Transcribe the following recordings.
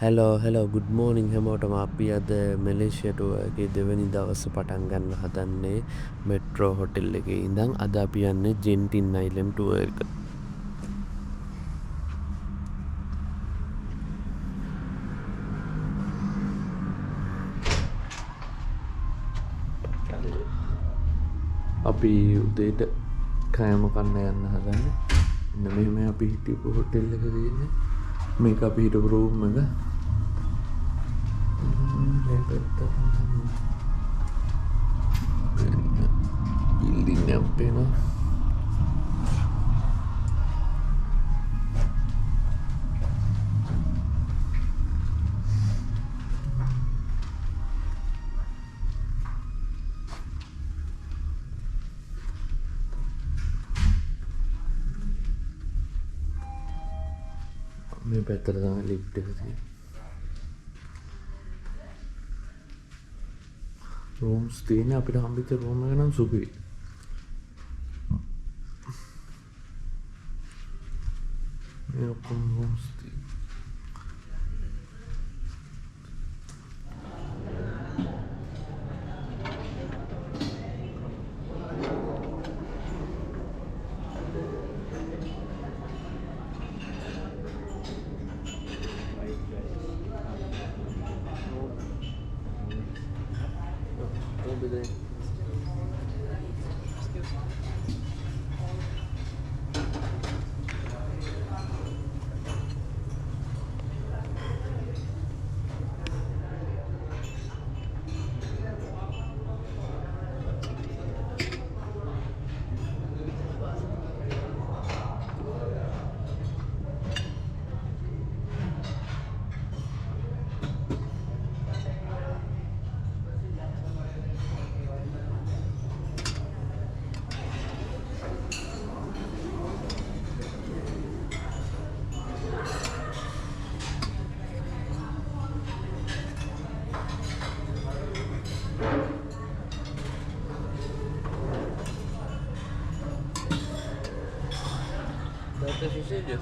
Hello good මෝනිින් හැමෝටම අපි අද මෙලේෂයටුවගේ දෙවැනි දවස්ස පටන් ගන්න හදන්නේ මෙට්‍රෝ හොටෙල් එක ඉඳං අද අපි යන්න ජෙන්ටින් අයිලන්ටුව එක. අපි උදේට කෑම කන්න යන්න හදන්න එන්න මෙම අපි හිටපු හොටෙල් එක තියන්නේ මේක අපි හිටපු රූම් එක බිල්ඩින් එකක් පේනවා. මේ පැත්තට තමයි ලිෆ්ට් එක තියෙන්නේ. රූම්ස් තියෙන්නේ අපිට හම්බෙච්ච රූම් එක නම් සුපිරි. මේ ඔක්කොම රූම්ස් තියෙන්නේ. That's serious.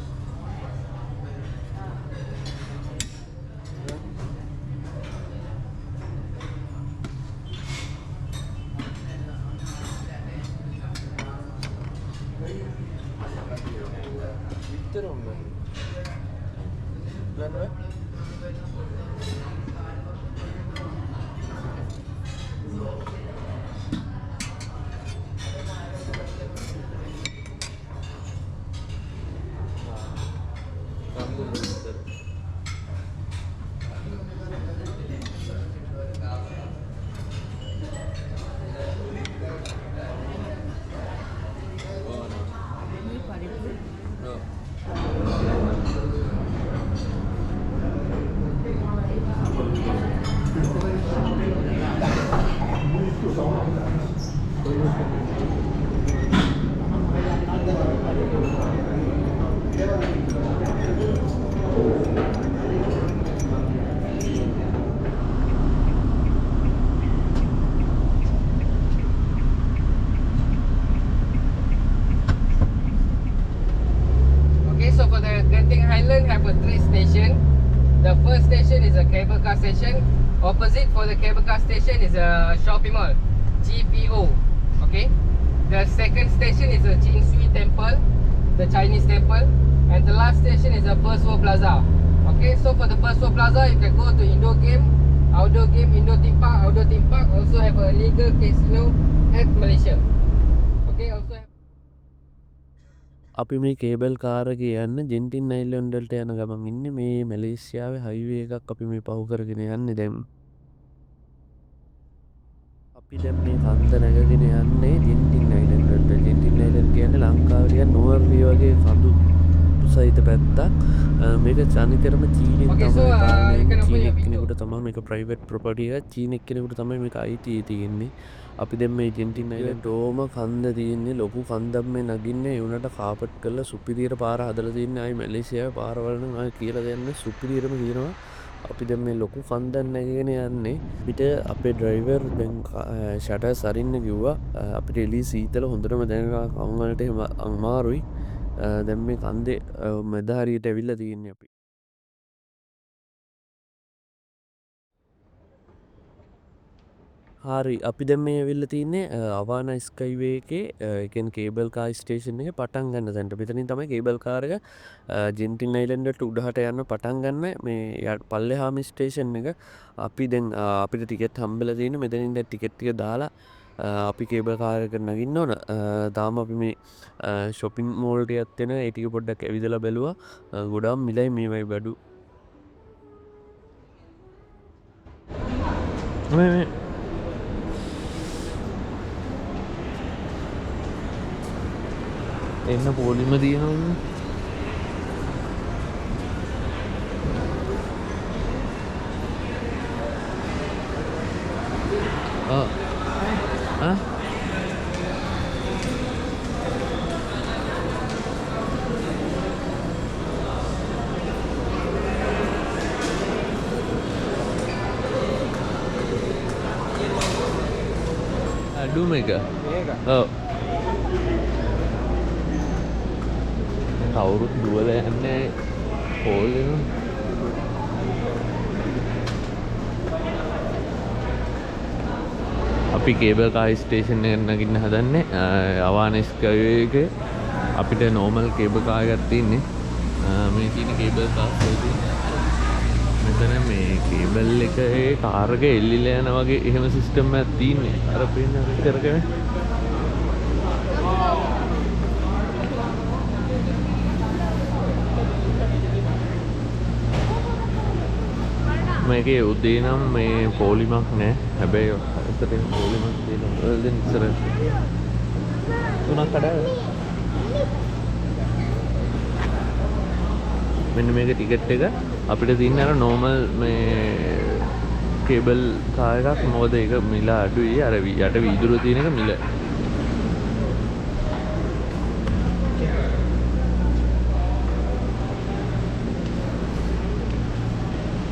So for the Genting Highland have a 3 station. The first station is a cable car station. Opposite for the cable car station is a shopping mall, GPO. Okay. The second station is a Jin Shui Temple, the Chinese temple, and the last station is a First World Plaza. Okay. So for the First World Plaza, you can go to indoor game, outdoor game, indoor theme park, outdoor theme park. Also have a legal casino at Malaysia. Okay. Also have අපි මේ cable කාරක යන්න ජෙන්ටින් අයිලන්ඩල්ට යන ගමන් ඉන්න මේ මැලේසියාවේ highway එකක් අපි මේ පහු කරගෙන යන්න දැම් අපි දැම් මේ කන්ද නැගගෙන යන්නේ ජෙන්ටින් අයිලන්ඩල්ට ජෙන්ටින් අයිලන්ඩ් කියන්නේ ලංකාවරිය නොර්විය වගේ කඳු සහිත පැත්තක් මේක ජනිකරම චීනෙන් තමයි චීනෙක් කෙනෙකුට තමයි මේක ප්‍රයිවට් ප්‍රොපර්ටි එක චීනෙක් කෙනෙකුට තමයි මේක අයිතිය තියෙන්නේ අපි දැන් මේ ජෙන්ටින් අයිලන්ඩ් ඕම කන්ද තියෙන්නේ ලොකු කන්දක් මේ නගින්නේ ඒ උනට කාපට් කරලා සුපිරියර පාර හදලා තියෙන්නේ ආයි මැලේසියාවේ පාරවල නම් ආයි කියලා දෙන්නේ සුපිරියරම කියනවා අපි දැන් මේ ලොකු කන්දක් නැගගෙන යන්නේ පිට අපේ ඩ්‍රයිවර් දැන් ෂටර් සරින්න කිව්වා අපිට එළිය සීතල හොඳටම දැනෙනවා කන් වලට එහෙම අමාරුයි දැන් මේ කන්දේ මැද හරියට ඇවිල්ලා තියෙන්නේ අපි හරි අපි දැන් මේ ඇවිල්ලා තින්නේ අවාන ස්කයිවේ එකේ ඒ කියන්නේ කේබල් කාර් ස්ටේෂන් එකේ පටන් ගන්න තැනට. මෙතනින් තමයි කේබල් කාර් එක ජෙන්ටින් අයිලන්ඩ්ට උඩහට යන්න පටන් ගන්න මේ පල්ලෙහාම ස්ටේෂන් එක. අපි දැන් අපිට ටිකට් හම්බෙලා තියෙන්නේ මෙතනින් දැන් ටිකට් ටික දාලා අපි කේබල් කාර් එකට නගින්න ඕන. තාම අපි මේ shopping mall ටිකත් එන ඒ ටික පොඩ්ඩක් ඇවිදලා බැලුවා. ගොඩාක් මිලයි මේවයි බඩු. මේ එන්න පොලිම තියෙනවා. අඩුම එක. ඔව්. කවුරුත් දුවලා යන්නේ පොල් එක. අපි කේබල් කාර් ස්ටේෂන් එකට නගින්න හදන්නේ අවාන ස්කයිවේ එකේ අපිට නෝමල් කේබල් කාර් එකක් තියෙන්නේ. මේ තියෙන කේබල් කාර් මෙතන මේ කේබල් එකේ කාර් එක එල්ලිලා යන වගේ එහෙම සිස්ටම් එකක් තියෙන්නේ. අර පේන කරගෙන මේකේ උදේ නම් මේ පොලිමක් නෑ. හැබැයි අතට පොලිමක් තියෙනවා. දැන් ඉස්සර තුනක් කඩාවේ. මෙන්න මේක ටිකට් එක අපිට තියෙන අර නෝමල් මේ කේබල් කාර් එකක්. මොකද ඒක මිල අඩුයි. අර යට වීදුරුව තියෙන එක මිල.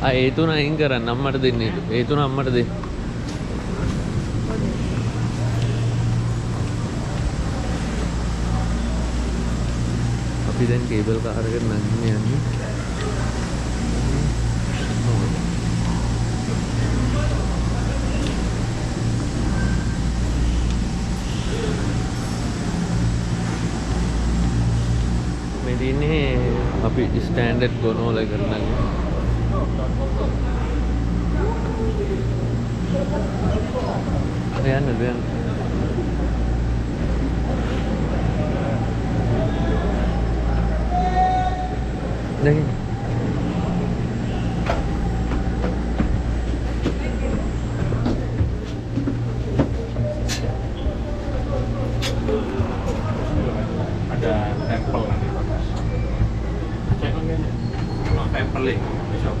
ඒ තුන අයින් කරන්න අම්මට දෙන්න. ඒ තුන අම්මට දෙන්න. අපි දැන් කේබල් කාර් එකට නගින්න යන්නේ. මේ දින්නේ අපි ස්ටෑන්ඩඩ් ගොනෝල එකට නගින්න. යන්න. දැන් ada tempel nanti bagus. Cek kan kalau tempel ini bisa.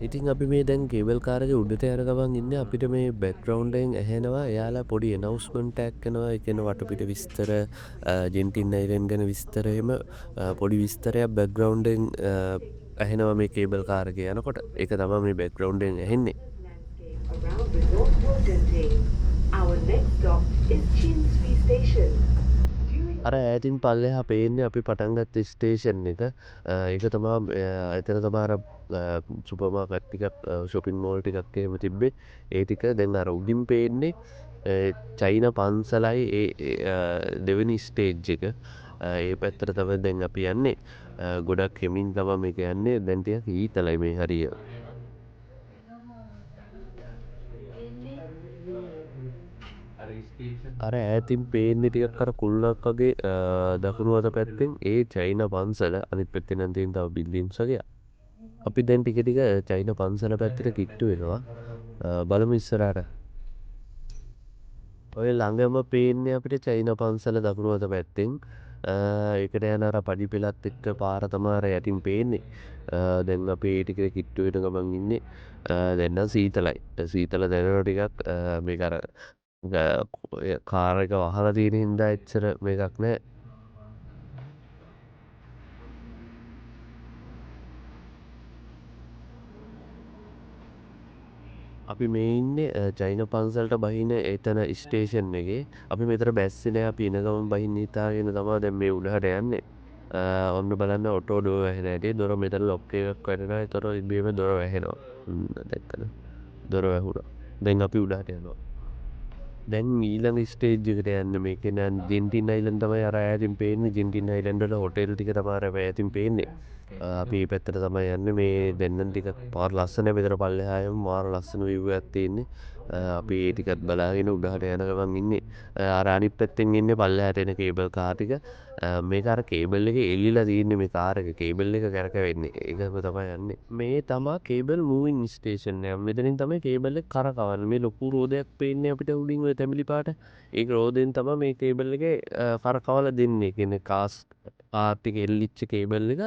ඉතින් අපි මේ දැන් කේබල් කාර් එකේ උඩට යන ගමන් ඉන්නේ. අපිට මේ බෑග්ග්‍රවුන්ඩ් එකෙන් ඇහෙනවා එයාලා පොඩි ඇනවුස්මන්ට් එකක් එනවා. ඒ කියන්නේ වටපිට විස්තර ජෙන්ටින් අයිලන්ඩ් ගැන විස්තර එහෙම පොඩි විස්තරයක් බෑග්ග්‍රවුන්ඩ් එකෙන් ඇහෙනවා මේ කේබල් කාර් එකේ යනකොට. ඒක තමයි මේ බෑග්ග්‍රවුන්ඩ් එකෙන් ඇහෙන්නේ. අර ඈතින් පල්ලෙහා පේන්නේ අපි පටන් ගත්ත ස්ටේෂන් එක. ඒක තමයි එතන තමයි අර සුපර් මාකට් ටිකක් shopping mall ටිකක් එහෙම තිබ්බේ. ඒ ටික දැන් අර උඩින් පේන්නේ චයිනා පන්සලයි දෙවෙනි ස්ටේජ් එක. ඒ පැත්තට තමයි දැන් අපි යන්නේ. ගොඩක් හිමින් තමයි මේක යන්නේ. දැන් ටිකක් ඊතලයි මේ හරිය. අර ඈතින් පේන්නේ ටිකක් අර කුල්ලක් වගේ දකුණු අත පැත්තෙන් ඒ චයිනා පන්සල. අනිත් පැත්තේ නම් තියෙන තව බිල්ඩින්ග්ස් වගේ. අපි දැන් ටික ටික චයිනා පන්සල පැත්තට කිට්ටු වෙනවා. බලමු ඉස්සරහට. ඔය ළඟම පේන්නේ අපිට චයිනා පන්සල දකුණු අත පැත්තෙන්. ඒකට යන අර පඩි පෙළත් එක්ක පාර තමයි අර යටින් පේන්නේ. දැන් අපි ඒ ටික කිට්ටු වෙන ගමන් ඉන්නේ. දැන් නම් සීතලයි. සීතල දැනෙනවා ටිකක්. මේක අර කාර් එක වහලා තියෙන හින්දා එච්චර මේකක් නැහැ. අපි මේ ඉන්නේ ජෛන පන්සලට බහින එතන ස්ටේෂන් එකේ. අපි මෙතන බැස්සේ නෑ. අපි එන ගමන් බහින්න හිතාගෙන තමයි දැන් මේ උඩහට යන්නේ. ඔන්න බලන්න ඔටෝ ඩෝර් වැහෙන හැටි. දොර මෙතන ලොක් එකක් වැටෙනවා. ඒතර ඉබේම දොර වැහෙනවා. දැක්කද? දොර වැහුණා. දැන් අපි උඩහට යනවා. දැන් ඊළඟ ස්ටේජ් එකට යන්න මේකේ නම් ජෙන්ටින් අයිලන්ඩ් තමයි අර ඈතින් පේන්නේ. ජෙන්ටින් අයිලන්ඩ් වල හෝටල් ටික තමයි අර ඈතින් පේන්නේ. අපි මේ පැත්තට තමයි යන්නේ. මේ දෙන්නන් ටික පාර ලස්සනයි. මෙතන පල්ලෙහායම මාර ලස්සන view එකක් තියෙන්නේ. අපි ඒ ටිකත් බලාගෙන උඩහට යන ගමන් ඉන්නේ. අර අනිත් පැත්තෙන් ඉන්නේ පල්ලෙහාට එන කේබල් කාර් ටික. මේක අර කේබල් එකේ එල්ලිලා තියෙන්නේ මේ කාර් එක. කේබල් එක කරකවෙන්නේ. ඒකම තමයි යන්නේ. මේ තමයි කේබල් මූවින් ස්ටේෂන් එක. මෙතනින් තමයි කේබල් එක කරකවන්නේ. මේ ලොකු රෝදයක් පේන්නේ අපිට උඩින් ඔය තැඹිලි පාට. ඒ රෝදෙන් තමයි මේ කේබල් එකේ කරකවලා දෙන්නේ. කියන්නේ කාර් ටික එල්ලිච්ච කේබල් එක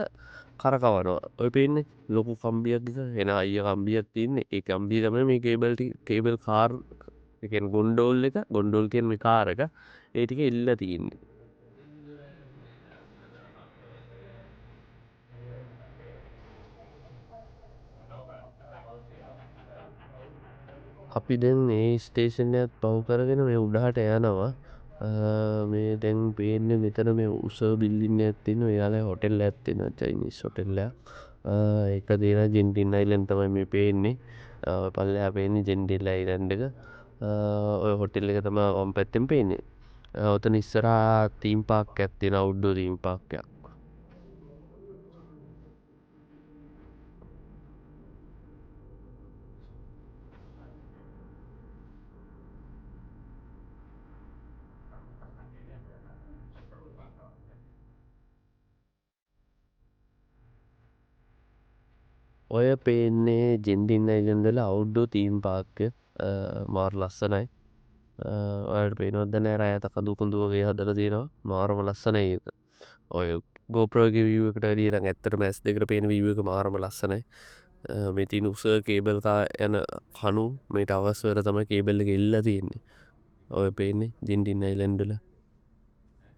කරකවනවා. ඔය පේන්නේ ලොකු කම්බියක් එක එන අයිය කම්බියක් තියෙන්නේ. ඒ කම්බිය තමයි මේ කේබල් කාර් ඒ කියන්නේ ගොන්ඩෝල් එක ගොන්ඩෝල් කියන්නේ මේ කාර් එක ඒ ටික එල්ලලා තියෙන්නේ. අපි දැන් මේ ස්ටේෂන් එකත් පහු කරගෙන මේ උඩහට යනවා. මේ දැන් පේන්නේ මෙතන මේ උස බිල්ඩින් එකක් තියෙනවා. එයාලගේ හෝටල් එකක් තියෙනවා. චයිනීස් හෝටල් එකක්. ඒක තියෙන ජෙන්ටින් අයිලන්ඩ් තමයි මේ පේන්නේ. පල්ලෙහා පේන්නේ ජෙන්ටින් අයිලන්ඩ් එක. ඔය හෝටල් එක තමයි වම් පැත්තෙන් පේන්නේ. ඔතන ඉස්සරහා තීම් පාක් එකක් තියෙනවා. අවුට්ඩෝර් තීම් පාක් එකක්. ඔය පේන්නේ ජෙන්ටින් අයිලන්ඩ් වල අවුට්ඩෝර් තීම් පාක් එක. මාර ලස්සනයි. ඔයාලට පේනවද නැහැ රෑට කඳු කුඳු වගේ හදලා තියෙනවා. මාරම ලස්සනයි ඒක. ඔය GoPro එකේ view එකට වැඩිය නම් ඇත්තටම S2 එකට පේන view එක මාරම ලස්සනයි. මේ තියෙන උස කේබල් කා යන කණු මේ ටවර්ස් වල තමයි කේබල් එක එල්ලලා තියෙන්නේ. ඔය පේන්නේ ජෙන්ටින් අයිලන්ඩ් වල.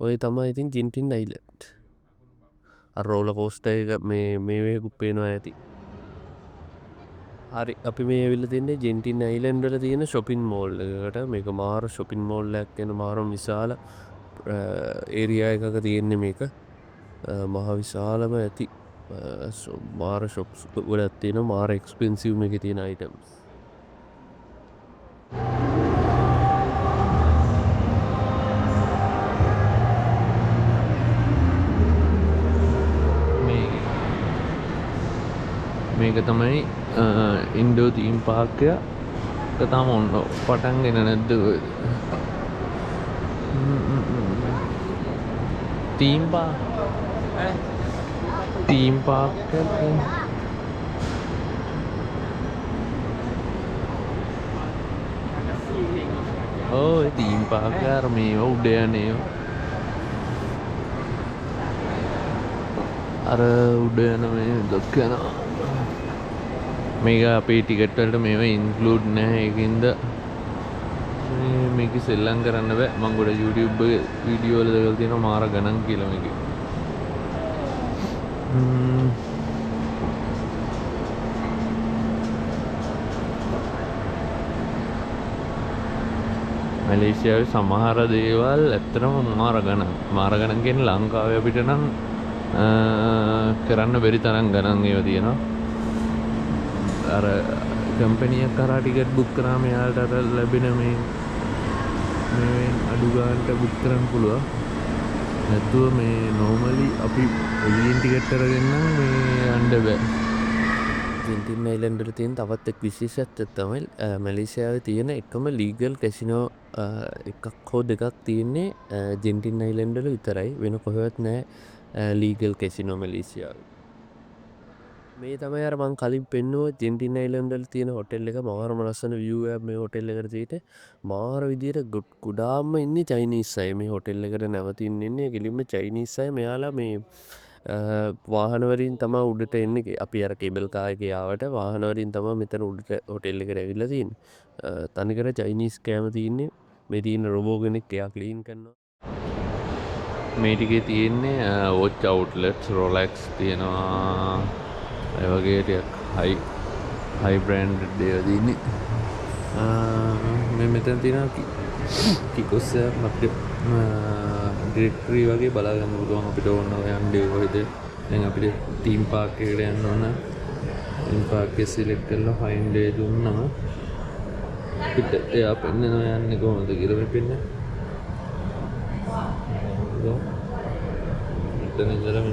ඔය තමයි ඉතින් ජෙන්ටින් අයිලන්ඩ්. අර රෝලර් කෝස්ටර් එක මේ වේකුත් පේනවා ඇති. හරි අපි මේ ඇවිල්ලා තින්නේ ජෙන්ටින් අයිලන්ඩ් වල තියෙන shopping mall එකකට. මේක මාර shopping mall එකක් වෙන මාරම විශාල ඒරියා එකක තියෙන්නේ මේක. මහ විශාලම ඇති මාර shops ගොඩක් තියෙනවා. මාර expensive මේකේ තියෙන items. මේක තමයි ඉන්ඩෝ තීම් පාක් එක. තාම ඔන්න පටන්ගෙන නැද්ද තීම් පාක් ඔය තීම් පාක් අර මේවා උඩ යන්නේ අර උඩ යන මේ දොක් යනවා. මේක අපේ ටිකට් වලට මේවා ඉන්ක්ලූඩ් නැහැ. ඒකින්ද මේක සෙල්ලම් කරන්න බෑ. මම ගොඩ YouTube වීඩියෝ වල දාලා තියෙනවා මාර ගණන් කියලා මේකේ. මැලේසියාවේ සමහර දේවල් ඇත්තටම මාර ගණන් කියන්නේ ලංකාවේ අපිට නම් කරන්න බැරි තරම් ගණන් ඒවා තියෙනවා. අර කම්පැනියක් කරා ටිකට් බුක් කරාම එයාලට අර ලැබෙන මේ අඩු ගානට බුක් කරන්න පුළුවන්. නැත්නම් මේ normally අපි එළියෙන් ටිකට් අරගෙන නම් මේ යන්න බෑ. ජෙන්ටින් අයිලන්ඩ් වල තියෙන තවත් එක් විශේෂත්වයක් තමයි මැලේසියාවේ තියෙන එකම ලීගල් කැසිනෝ එකක් හෝ දෙකක් තියෙන්නේ ජෙන්ටින් අයිලන්ඩ් වල විතරයි. වෙන කොහෙවත් නැහැ ලීගල් කැසිනෝ මැලේසියාවේ. මේ තමයි අර මං කලින් පෙන්නුව ජෙන්ටින් අයිලන්ඩ් වල තියෙන හෝටල් එක. මාරම ලස්සන view එකක් මේ හෝටල් එකට තියෙන්නේ. මාර විදියට ගොඩාක්ම ඉන්නේ චයිනීස් අය මේ හෝටල් එකට නැවතින්න ඉන්නේ. කෙලින්ම චයිනීස් අය. මෙයාලා මේ වාහන වලින් තමයි උඩට එන්නේ. අපි අර කේබල් කාර් එකේ ආවට වාහන වලින් තමයි මෙතන උඩට හෝටල් එකට ඇවිල්ලා තියෙන්නේ. තනිකර චයිනීස් කෑම තියෙන්නේ. මේ තියෙන රොබෝ කෙනෙක් එයා ක්ලීන් කරනවා. මේ ටිකේ තියෙන්නේ watch outlets Rolex තියෙනවා. ඒ වගේ ටිකක් හයි බ්‍රෑන්ඩඩ් දේවල් තියෙන්නේ. මේ මෙතන තියෙන කිකොස්ස අපිට ඩිරෙක්ටරි වගේ බලාගන්න පුළුවන් අපිට ඕන යන්නේ කොහෙද. දැන් අපිට තීම් පාක් එකට යන්න ඕන. තීම් පාක් එක සිලෙක්ට් කරලා ෆයින්ඩ් එක දුන්නම අපිට එයා පෙන්නනවා යන්නේ කොහොමද කියලා මෙතන. මෙතන ඉඳලා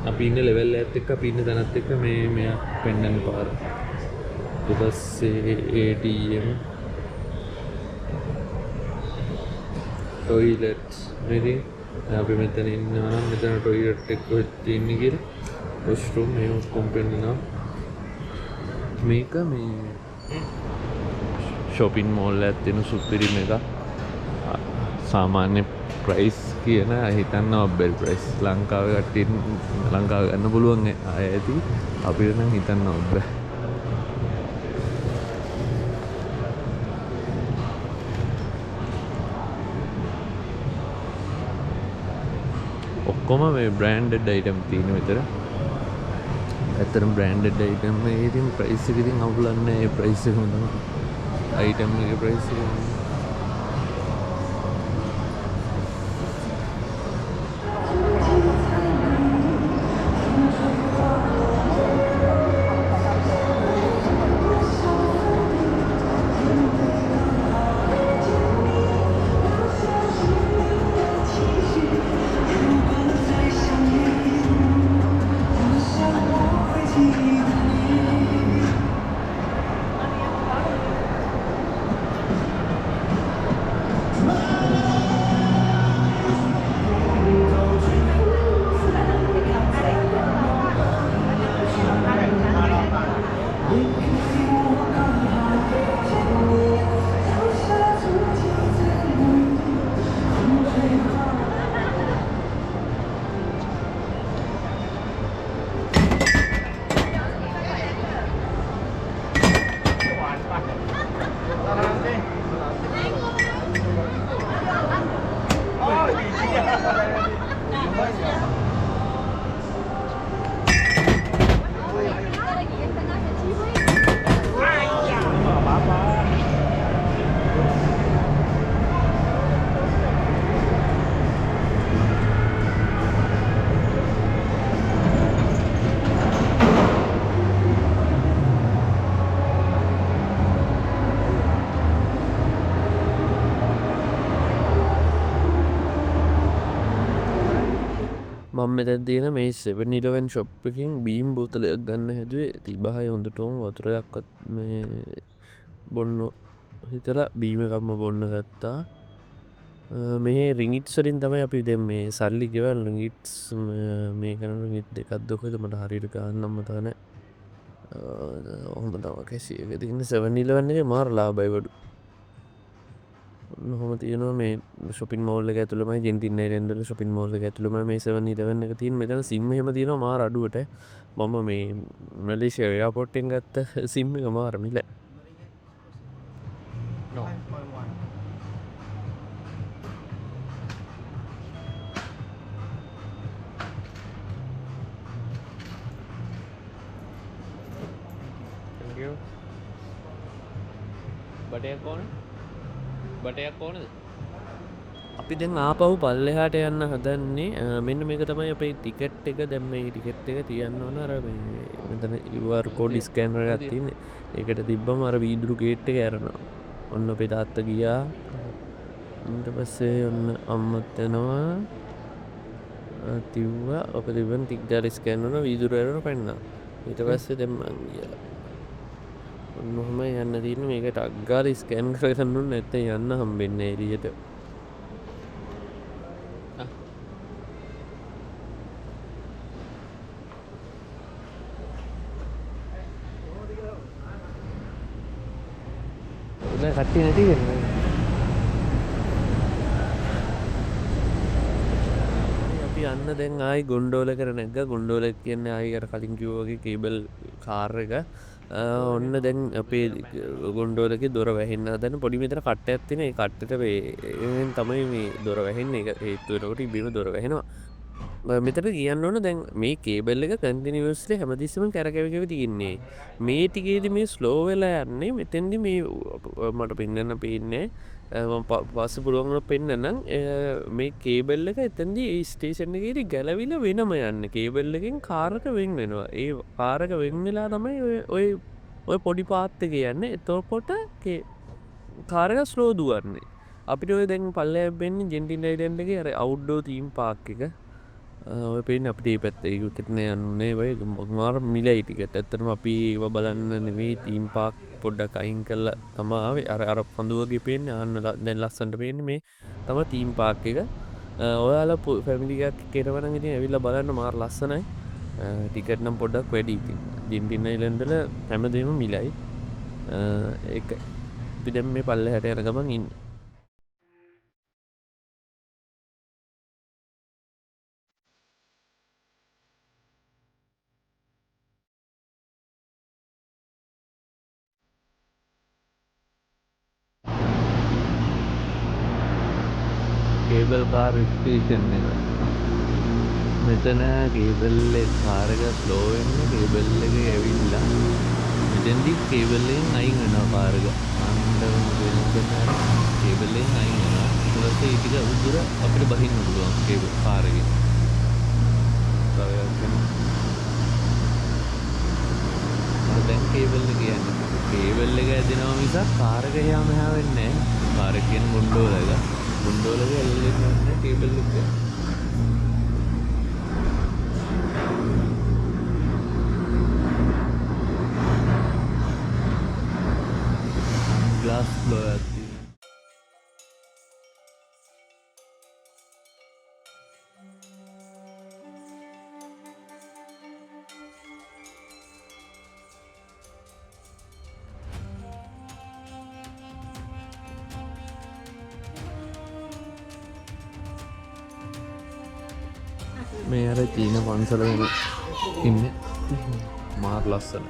අපි ඉන්න ලෙවල් එකත් එක්ක අපි ඉන්න තැනත් එක්ක මේ මෙයා පෙන්නන පාර. ඊට පස්සේ ATM ටොයිලට් ඉතින් අපි මෙතන ඉන්නවා නම් මෙතන ටොයිලට් එක කොහෙද තියෙන්නේ කියලා වොෂ්රූම් මේ ඔක්කොම පෙන්නනවා. මේක මේ shopping mall එකක් තියෙන සුපිරිම එක. සාමාන්‍ය ප්‍රයිස් කියන හිතන්නවා බෙල් ප්‍රයිස් ලංකාවේ කට්ටිය ලංකාවේ ගන්න පුළුවන් අය ඇති අපිට නම් හිතන්නවා බෑ. ඔක්කොම මේ බ්‍රෑන්ඩඩ් අයිටම් තියෙන විතර. ඇත්තටම බ්‍රෑන්ඩඩ් අයිටම් එකේ ඉතින් ප්‍රයිස් එක ඉතින් අවුලක් නැහැ. ඒ ප්‍රයිස් එකම තමයි. අයිටම් එකේ ප්‍රයිස් එක. මම මෙතන තියෙන මේ 7-Eleven shop එකකින් බීම් බෝතලයක් ගන්න හැදුවේ 36 හොඳටම වතුරයක්වත් මේ බොන්න හිතලා බීම එකක්ම බොන්න ගත්තා. මේ රිඟිට්ස් වලින් තමයි අපි දැන් මේ සල්ලි ගෙවල් රිඟිට්ස් මේ කරන රිඟිට් දෙකක් දොකද මට හරියට ගන්නම් මතක නැහැ. හොඳ තමයි කැසි එක තියෙන 7-Eleven එකේ මාර ලාභයි වඩු. හොම තියෙනවා මේ shopping mall එක ඇතුළමයි ජෙන්ටින් අයිලන්ඩ් වල shopping mall එක ඇතුළමයි මේ 7-Eleven එක තියෙන. මෙතන SIM එහෙම තියෙනවා මාර අඩුවට. මම මේ මැලේසියා එයාපෝට් එකෙන් ගත්ත SIM එක මාර මිල. No. Thank you. බටයක් ඕන? බටයක් ඕනද? අපි දැන් ආපහු පල්ලෙහාට යන්න හදන්නේ. මෙන්න මේක තමයි අපේ ටිකට් එක. දැන් මේ ටිකට් එක තියන්න ඕන අර මේ මෙතන QR code ස්කෑනර් එකක් තියෙන්නේ. ඒකට තිබ්බම අර වීදුරු ගේට් එක ඇරෙනවා. ඔන්න අපේ තාත්තා ගියා. ඊට පස්සේ ඔන්න අම්මත් යනවා. තිව්වා ඔක තිබ්බම ටික් ගාලා ස්කෑන් කරනවා වීදුරු ඇරෙනවා පෙන්නවා. ඊට පස්සේ දැන් මං ගියා. ඔන්න ඔහම යන්න තියෙන්නේ. මේක ටක් ගාලා ස්කෑන් කරගන්න ඕනේ නැත්නම් යන්න හම්බෙන්නේ නැහැ එළියට. Udah kati nanti kan. අපි යන්න දැන් ආයි ගොන්ඩෝලකට නැග්ගා. ගොන්ඩෝල කියන්නේ ආයි අර කලින් කිව්වා වගේ කේබල් කාර් එක. ඔන්න දැන් අපේ ගොන්ඩෝලකේ දොර වැහෙන්න හදන පොඩි මෙතන කට්ටයක් තියෙන. ඒ කට්ටට මේ තමයි මේ දොර වැහෙන්නේ. ඒක හේතු වෙනකොට ඉබේම දොර වැහෙනවා. මෙතට කියන්න ඕන දැන් මේ කේබල්ල එක කන්තිනිවස්ලේ හැමදිස්සම කැරකැවකව තින්නේ මේ ටිකේද මේ ස්ලෝවෙලා යන්නේ මෙතැන්දි මේ මට පෙන්න්න පේන්නේ පස්ස පුරුවන්ගල පෙන්න්නනම් මේ කේබල්ල එක එතැදි ස්ටේෂන්ගේට ගැලවිල වෙනම යන්න කේබල්ලකින් කාරක වෙන් වෙනවා ඒ පාරක වෙන්වෙලා තමයි ඔය පොඩි පාත්ත කියන්න එතෝකොට කාරක ස්ලෝදුවන්නේ අපිට ඔය දැන් පල්ල බෙන් ජෙන්ටින් යිඩන්ගේ අර අවුඩ්ඩෝ තීම් පාක් එක ඔය පෙන් අපේ පැත්ත යුතන යන්නේ වයි මාර මිලයිටිකට ඇත්තනම අපි ඒව බලන්න නෙවේ තීම් පාක් පොඩ්ඩක් අයින් කරල තමාවේ අර පඳුවගේ පෙන් අන්න දැන් ලස්සන්ට පෙන් මේ තම තීම් පාක් එක ඔයාල පැමිලිගක් කෙරවන ඉති ඇවිල්ල බලන්න මාර ලස්සනයි ටිකටනම් පොඩ්ඩක් වැඩි ජින්ටින්න ඉලන්දල හැමදීම මිලයි පිඩම් මේ පල්ල හැට යන ගමන් ඉන්න කේබල් කාර් ස්ටේෂන් එක මෙතන කේබල් කාරක ස්ලෝවෙන්න කේබල් එක ඇවිල්ලා මෙතැන්දි කේබල්ලෙන් අයින් වෙනවා කාරක කේබල්ලෙන් අයින් වෙනවා ඊට පස්සේ ටික උදුර අපිට බහින්න පුළුවන් කේබල් කාරකේ දැන් කේබල් එක කියන්නේ කේබල් එක ඇදෙනවා මිසක් කාරක එහා මෙහා වෙන්නේ නැහැ කාරක කියන මොන්ඩෝල එක මුන්ඩෝලක ඇල්ලෙන්න කේබල් එක ග්ලාස් ෆ්ලෝ ඇති මේ අර චීන පන්සල ඉන්න මාර් ලස්සන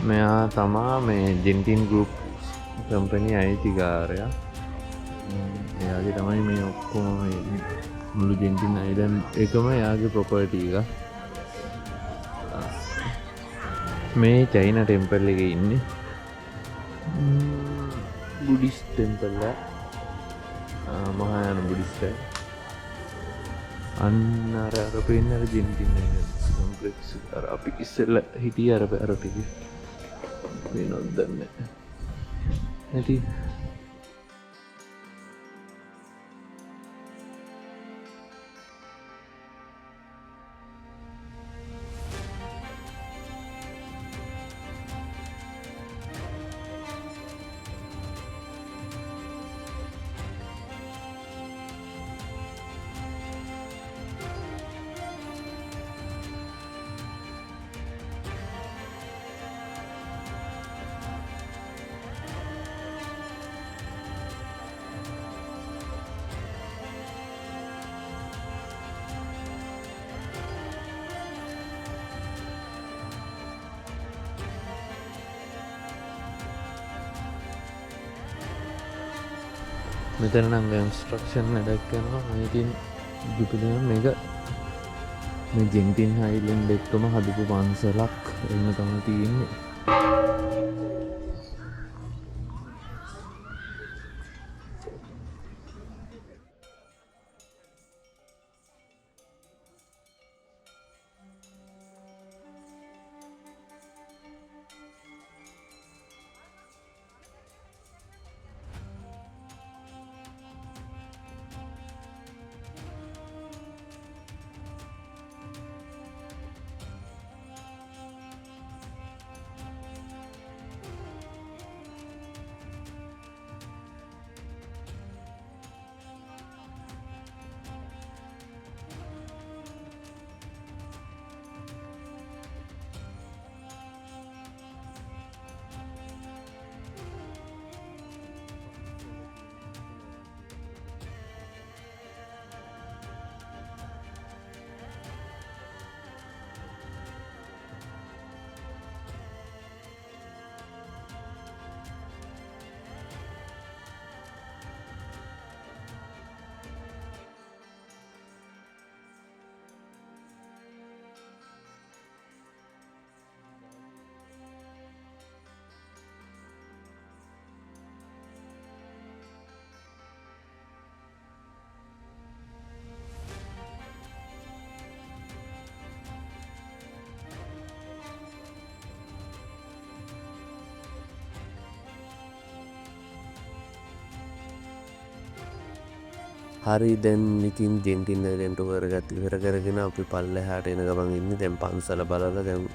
මෙයා තමා මේ ජෙන්ටින් ගරුප් කම්පනි අයිතිකාරයා එයාගේ තමයි මේ ඔක්කොම මුළු ජෙන්ටින් අයිඩන් එකම යාගේ ප්‍රොපර්ටී එක මේ චයින ටෙම්පල් එක ඉන්නේ බුඩිස් ටෙම්පල්ල මහායන බුඩිස්ට අන්න අර පෙන්නර ජෙන්ටින්න කොම්පලෙක්ස් අර අපි ඉස්සල්ල හිටිය අර පැරටික නොදන්න නැති මෙතන නම් කන්ස්ට්‍රක්ෂන් වැඩක්යනවා ඉතින් දුපිලියම් එක මේ ජෙන්ටින් හයිලන්ඩ් එක්කම හදපු පන්සලක් එන්න තම තියෙන්නේ හරි දැන් ඉතින් ජෙන්ටින්නලෙන්ට කරගත් ඉවර කරගෙන අපි පල්ලෙහාට එන ගමන් ඉන්නේ. දැන් පන්සල බලලා දැන්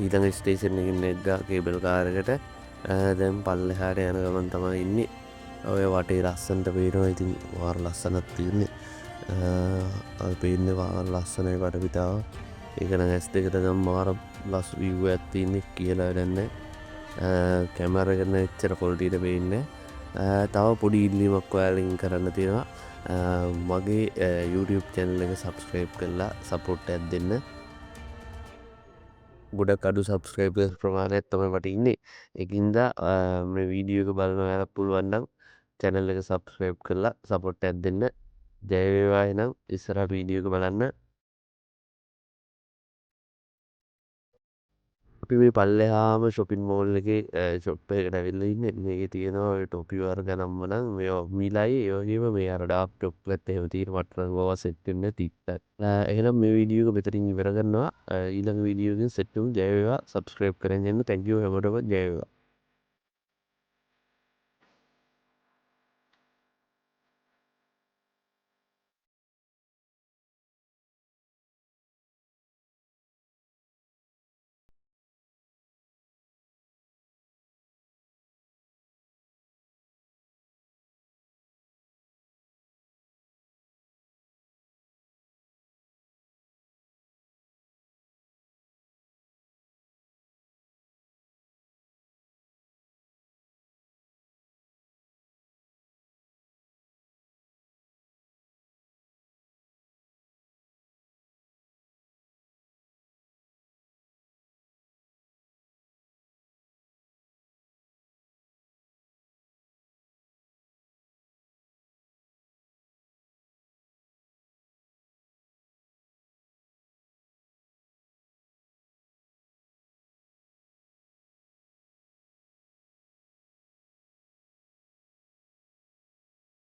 ඊළඟ ස්ටේෂන් එකකින් නැග්ගා කේබල් කාර් එකට. දැන් පල්ලෙහාට යන ගමන් තමයි ඉන්නේ. ඔය වටේ ලස්සනට පේනවා. ඉතින් වාර ලස්සනක් තියෙන්නේ. පේන්නේ වාර ලස්සනයි වටපිටාව. ඒක නම් S2 එකට නම් මාර ලස් view එකක් තියෙන්නේ කියලා වැඩක් නැහැ. කැමරා එකෙන් එච්චර quality එක පේන්නේ නැහැ. තව පොඩි ඉල්ලීමක් ඔයාලගෙන් කරන්න තියෙනවා. මගේ YouTube channel එක subscribe කරලා support එකක් දෙන්න. ගොඩක් අඩු subscribers ප්‍රමාණයක් තමයි මට ඉන්නේ. ඒකින්ද මේ වීඩියෝ එක බලන ඔයාලට පුළුවන් නම් channel එක subscribe කරලා support එකක් දෙන්න. ජය වේවා එහෙනම් ඉස්සරහට වීඩියෝ එක බලන්න. අපි මේ පල්ලෙහාම shopping mall එකේ shop එකකට ඇවිල්ලා ඉන්නේ. මේකේ තියෙනවා ඔය ටොපි වර්ග නම් වලන් මේවා මිලයි. ඒ වගේම මේ අර ඩාර්ක් ටොප් එකත් එහෙම තියෙන මට නම් ඕවා සෙට් වෙන්නේ තිත්තයි. එහෙනම් මේ වීඩියෝ එක මෙතනින් ඉවර කරනවා. ඊළඟ වීඩියෝ එකකින් සෙට් වෙමු. ජය වේවා. subscribe කරගෙන යන්න. thank you හැමෝටම ජය වේවා.